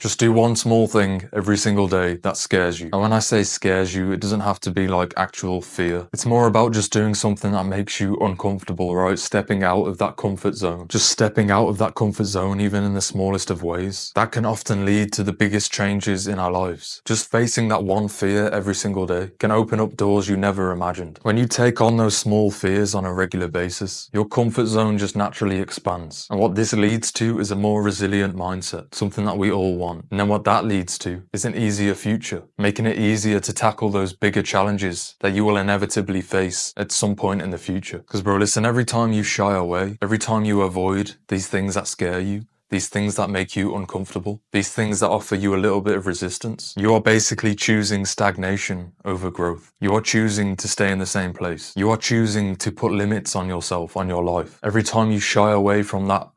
Just do one small thing every single day that scares you. And when I say scares you, it doesn't have to be like actual fear. It's more about just doing something that makes you uncomfortable, right? Stepping out of that comfort zone. Just stepping out of that comfort zone, even in the smallest of ways. That can often lead to the biggest changes in our lives. Just facing that one fear every single day can open up doors you never imagined. When you take on those small fears on a regular basis, your comfort zone just naturally expands. And what this leads to is a more resilient mindset, something that we all want. And then what that leads to is an easier future, making it easier to tackle those bigger challenges that you will inevitably face at some point in the future. Because bro, listen, every time you shy away, every time you avoid these things that scare you, these things that make you uncomfortable, these things that offer you a little bit of resistance, you are basically choosing stagnation over growth. You are choosing to stay in the same place. You are choosing to put limits on yourself, on your life. Every time you shy away from that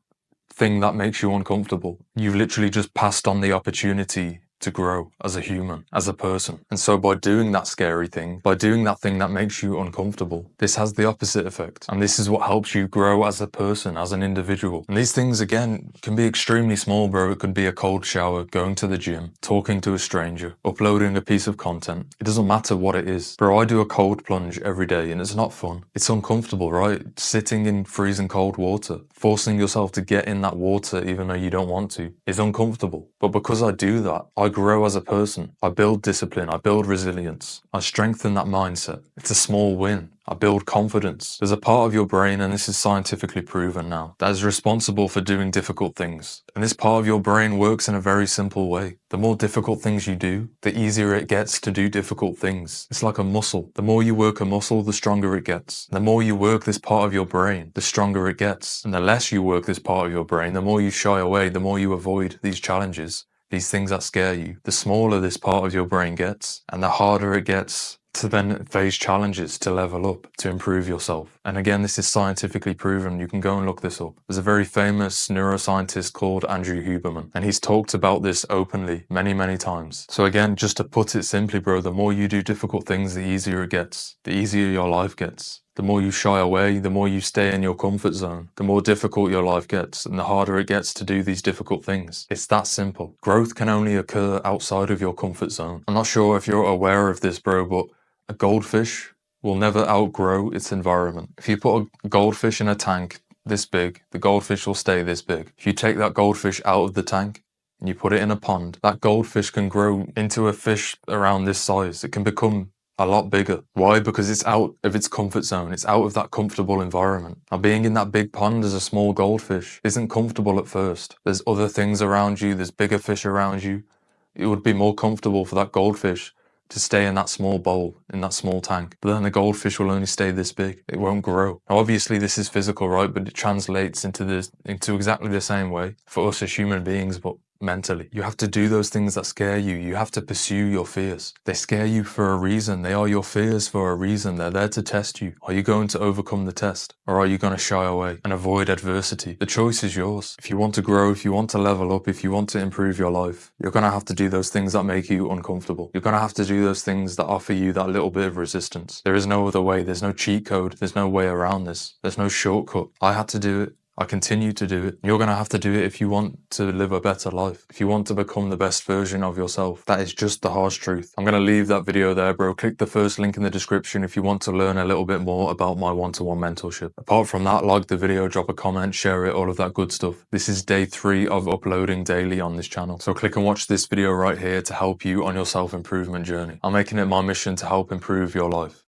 thing that makes you uncomfortable, you've literally just passed on the opportunity to grow as a human, as a person. And so by doing that scary thing, by doing that thing that makes you uncomfortable, this has the opposite effect. And this is what helps you grow as a person, as an individual. And these things, again, can be extremely small, bro. It could be a cold shower, going to the gym, talking to a stranger, uploading a piece of content. It doesn't matter what it is. Bro, I do a cold plunge every day and it's not fun. It's uncomfortable, right? Sitting in freezing cold water, forcing yourself to get in that water even though you don't want to, is uncomfortable. But because I do that, I grow as a person. I build discipline. I build resilience. I strengthen that mindset. It's a small win. I build confidence. There's a part of your brain, and this is scientifically proven now, that is responsible for doing difficult things. And this part of your brain works in a very simple way. The more difficult things you do, the easier it gets to do difficult things. It's like a muscle. The more you work a muscle, the stronger it gets. The more you work this part of your brain, the stronger it gets. And the less you work this part of your brain, the more you shy away, the more you avoid these challenges, these things that scare you, the smaller this part of your brain gets, and the harder it gets to then face challenges, to level up, to improve yourself. And again, this is scientifically proven. You can go and look this up. There's a very famous neuroscientist called Andrew Huberman, and he's talked about this openly many, many times. So again, just to put it simply, bro, the more you do difficult things, the easier it gets, the easier your life gets. The more you shy away, the more you stay in your comfort zone, the more difficult your life gets and the harder it gets to do these difficult things. It's that simple. Growth can only occur outside of your comfort zone. I'm not sure if you're aware of this, bro, but a goldfish will never outgrow its environment. If you put a goldfish in a tank this big, the goldfish will stay this big. If you take that goldfish out of the tank and you put it in a pond, that goldfish can grow into a fish around this size. It can become a lot bigger. Why? Because it's out of its comfort zone. It's out of that comfortable environment. Now, being in that big pond as a small goldfish isn't comfortable at first. There's other things around you. There's bigger fish around you. It would be more comfortable for that goldfish to stay in that small bowl, in that small tank. But then the goldfish will only stay this big. It won't grow. Now, obviously this is physical, right? But it translates into exactly the same way for us as human beings, but mentally. You have to do those things that scare you. You have to pursue your fears. They scare you for a reason. They are your fears for a reason. They're there to test you. Are you going to overcome the test? Or are you going to shy away and avoid adversity? The choice is yours. If you want to grow, if you want to level up, if you want to improve your life, you're going to have to do those things that make you uncomfortable. You're going to have to do those things that offer you that little bit of resistance. There is no other way. There's no cheat code. There's no way around this. There's no shortcut. I had to do it. I continue to do it. You're going to have to do it if you want to live a better life. If you want to become the best version of yourself. That is just the harsh truth. I'm going to leave that video there, bro. Click the first link in the description if you want to learn a little bit more about my one-to-one mentorship. Apart from that, like the video, drop a comment, share it, all of that good stuff. This is day 3 of uploading daily on this channel. So click and watch this video right here to help you on your self-improvement journey. I'm making it my mission to help improve your life.